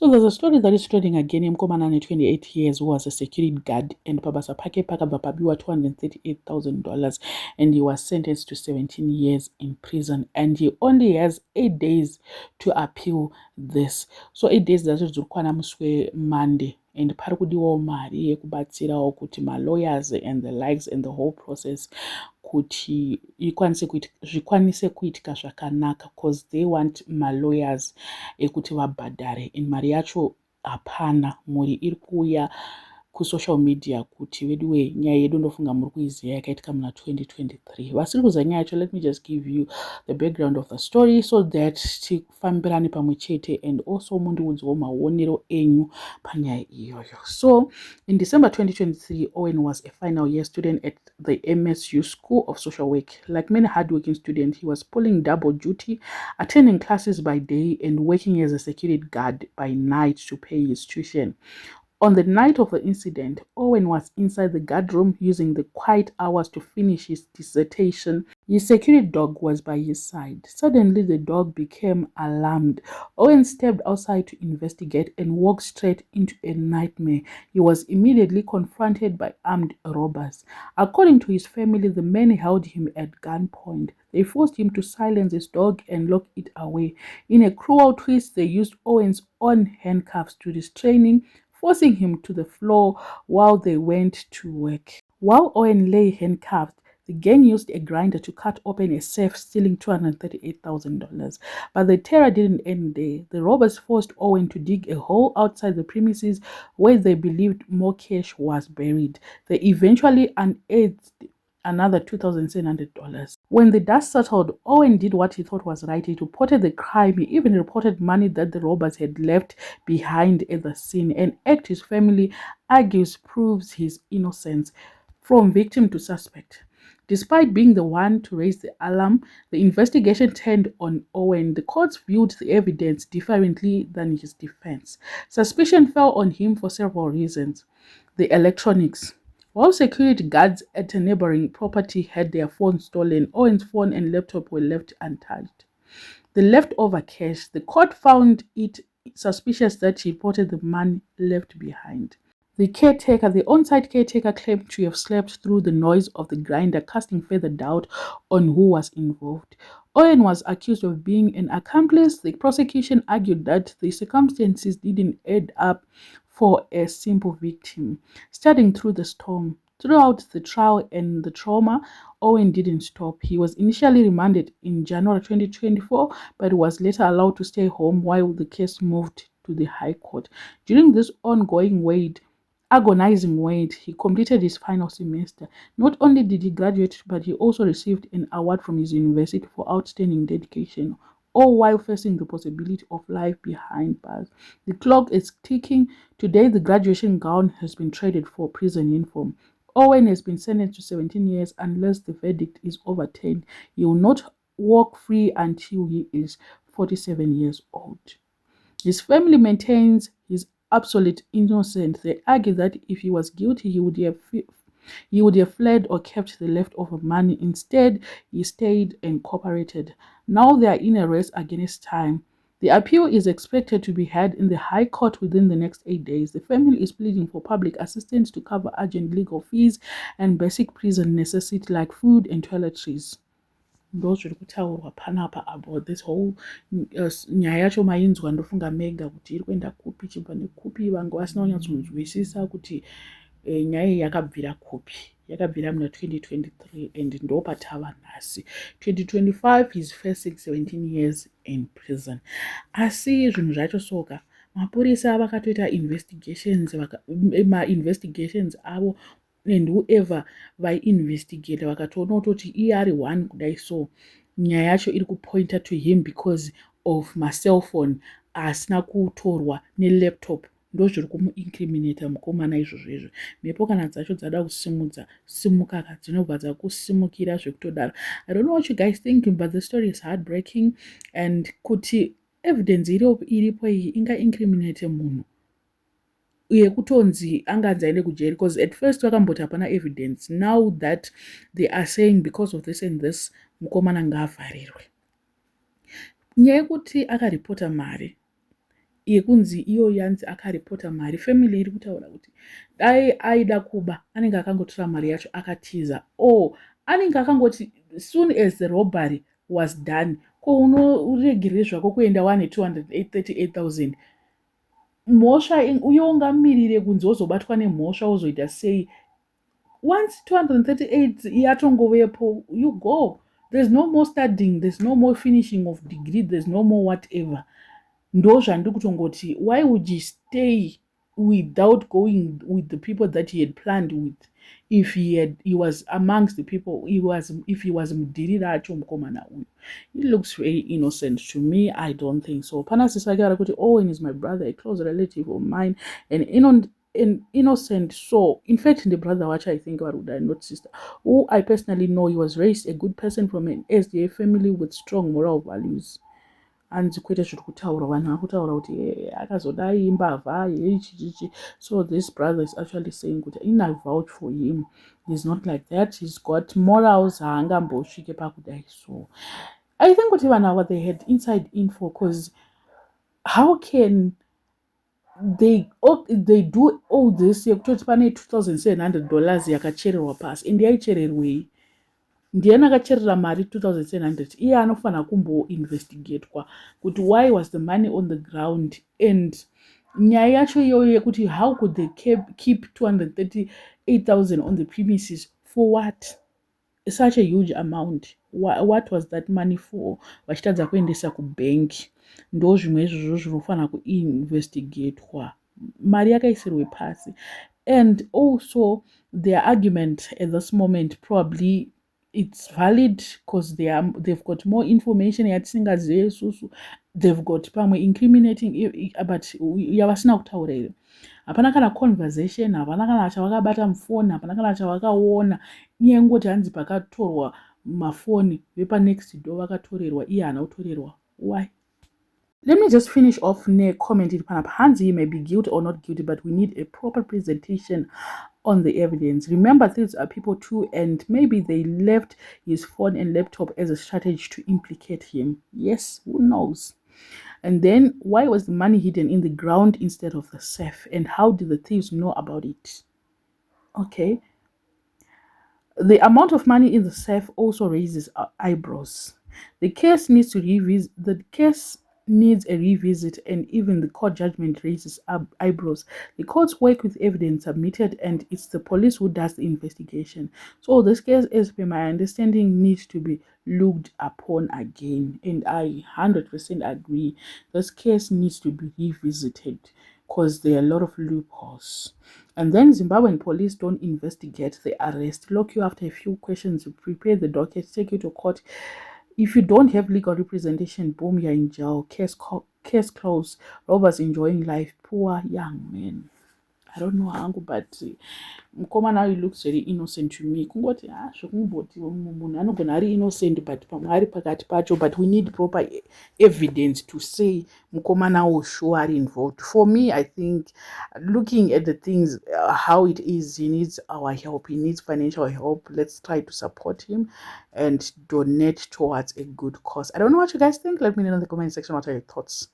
So there's a story that is trending again. Mkomanane, 28 years, who was a security guard, and Pabasa Pake Pakabapabiwa $238,000, and he was sentenced to 17 years in prison, and he only has 8 days to appeal this. So 8 days that's muswe Monday. And pari kudiwawo mari yekubatsirawo kuti lawyers and the likes and the whole process kuti zvikwanise kuitika zvakanaka, because they want lawyers ekuti vabhadhare, and mari yacho hapana. Mhuri iri kuuya kusocial media kuti veduwe nyaya yedu ndofunga muri kuiziva yakaitika muna 2023. Vasiri kuziva nyaya yacho, let me just give you the background of the story so that tifambirane pamwe chete, and also mundiudzewo maonero enyu panyaya iyoyo. So in December 2023, Owen was a final year student at the MSU School of Social Work. Like many hardworking students, he was pulling double duty, attending classes by day and working as a security guard by night to pay his tuition. On the night of the incident, Owen was inside the guard room using the quiet hours to finish his dissertation. His security dog was by his side. Suddenly, the dog became alarmed. Owen stepped outside to investigate and walked straight into a nightmare. He was immediately confronted by armed robbers. According to his family, the men held him at gunpoint. They forced him to silence his dog and lock it away. In a cruel twist, they used Owen's own handcuffs to restrain him, forcing him to the floor while they went to work. While Owen lay handcuffed, the gang used a grinder to cut open a safe, stealing $238,000. But the terror didn't end there. The robbers forced Owen to dig a hole outside the premises where they believed more cash was buried. They eventually unearthed another $2,700. When the dust settled, Owen did what he thought was right. He reported the crime. He even reported money that the robbers had left behind at the scene. An act his family argues proves his innocence, from victim to suspect. Despite being the one to raise the alarm, the investigation turned on Owen. The courts viewed the evidence differently than his defense. Suspicion fell on him for several reasons. The electronics. While security guards at a neighboring property had their phones stolen, Owen's phone and laptop were left untouched. The leftover cash, the court found it suspicious that he reported the money left behind. The on-site caretaker claimed to have slept through the noise of the grinder, casting further doubt on who was involved. Owen was accused of being an accomplice. The prosecution argued that the circumstances didn't add up for a simple victim. Studying through the storm. Throughout the trial and the trauma, Owen didn't stop. He was initially remanded in January 2024, but was later allowed to stay home while the case moved to the High Court. During this ongoing agonizing wait, he completed his final semester. Not only did he graduate, but he also received an award from his university for outstanding dedication, all while facing the possibility of life behind bars. The clock is ticking. Today, the graduation gown has been traded for prison uniform. Owen has been sentenced to 17 years unless the verdict is overturned. He will not walk free until he is 47 years old. His family maintains his absolute innocence. They argue that if he was guilty, he would have fled or kept the leftover money. Instead, he stayed and cooperated. Now they are in a race against time. The appeal is expected to be heard in the High Court within the next 8 days. The family is pleading for public assistance to cover urgent legal fees and basic prison necessities like food and toiletries. Those zviri kutaurwa panapa about this whole nyaya yacho mainzwa ndofunga mega kuti iri kuenda kupi chibva nekupi. Vangu vasina kunyatsonzwisisa kuti nyaya iyi yakabvira kupi. Yakabvira muna 2023 and ndo patava nhasi 2025. He's facing 17 years in prison. Asi zvinhu zvacho soka mapurisa vakatoita investigations avo, and whoever vaiinvestigate vakatoona kutoti iye ari one kudai, so nyaya yacho iri kupointa to him because of macellphone asina kutorwa nelaptop. Ndo zviri kumuincriminata mukomana izvozvo. Mhepo kana dzacho dzada kusimuka dzinobva dzakusimukira zvekutodaro. I don't know what you guys think, but the story is heartbreaking, and kuti evidence iripo iyi ingaincriminate munhu uye kutonzi anganzi aende kujeri, because at first vakamboti hapana evidence. Now that they are saying because of this and this, mukomana ngaavharirwe. Nyaya yekuti akaripota mari yekunzi iyo yanzi akaripota mari. Family iri kutaura kuti dai aida kuba anenge akangotora mari yacho akatiza, or anenge akangoti soon as the robbery was done, ko unoregere zvako kuenda 1,238,000. Mhosva uye ungamirire kunzi wozobatwa nemhosva wozoita sei? Once 238 yatongovepo, you go. There's no more studying, there's no more finishing of degree, there's no more whatever. Ndo zvandiri kutongoti, why would you stay without going with the people that he had planned with? If he was amongst the people, if he was mudirira acho mukomana uyu. He looks very innocent to me. I don't think so. Pana sisakara kuti Owen is my brother, a close relative of mine, and an innocent soul. In fact, the brother watch, I think, not sister, who I personally know, he was raised a good person from an SDA family with strong moral values. And kwete zviri kutaura vanhu vakutaura kuti akazodai mbavha yechichichi. So this brother is actually saying kuti I vouch for him, he's not like that, he's got morals, haangambosvike pakudai. So I think kuti vanhu ava, they had inside info, because how can they do all this yekutoti pane $2,700 yakachererwa pasi, and yaichererwei? Ndiani akacherera mari 2,700? Iye anofanira kumboinvestigatwa kuti why was the money on the ground, and nyaya yacho iyoyo yekuti how could they keep 238,000 on the premises for what? Such a huge amount. What was that money for? Vachitadza kuendesa kubank. Ndo zvimwe izvozvo zvinofanira kuinvestigatwa. Mari yakaisirwe pasi. And also their argument at this moment probably it's valid because they've got more information yatisingazive isusu. They've got pamwe incriminating, but yavasina kutaura here. Hapana kana conversation, hapana kana chavakabata mufoni, hapana kana chavakaona. Iye ngoti hanzi pakatorwa mafoni vepa next door vakatorerwa, iye haana kutorerwa. Why? Let me just finish off ne comment iri panapa. Hanzi, he may be guilty or not guilty, but we need a proper presentation on the evidence. Remember, these are people too, and maybe they left his phone and laptop as a strategy to implicate him. Yes, who knows? And then, why was the money hidden in the ground instead of the safe? And how did the thieves know about it? Okay. The amount of money in the safe also raises eyebrows. The case needs a revisit, and even the court judgment raises eyebrows. The courts work with evidence submitted, and it's the police who does the investigation. So this case, as per my understanding, needs to be looked upon again, and I 100% agree. This case needs to be revisited because there are a lot of loopholes. And then Zimbabwean police don't investigate, they arrest, lock you after a few questions, prepare the docket, take you to court. If you don't have legal representation, boom, you're in jail. Case closed. Robbers enjoying life. Poor young men. I don't know how, but Mkoma now he looks very innocent to me. Kungoti zvekumboti munhu anogona ari innocent, but pamwe pakati pacho, but we need proper evidence to say Mkoma now sure are involved. For me, I think looking at the things how it is, he needs our help, he needs financial help. Let's try to support him and donate towards a good cause. I don't know what you guys think. Let me know in the comment section what are your thoughts.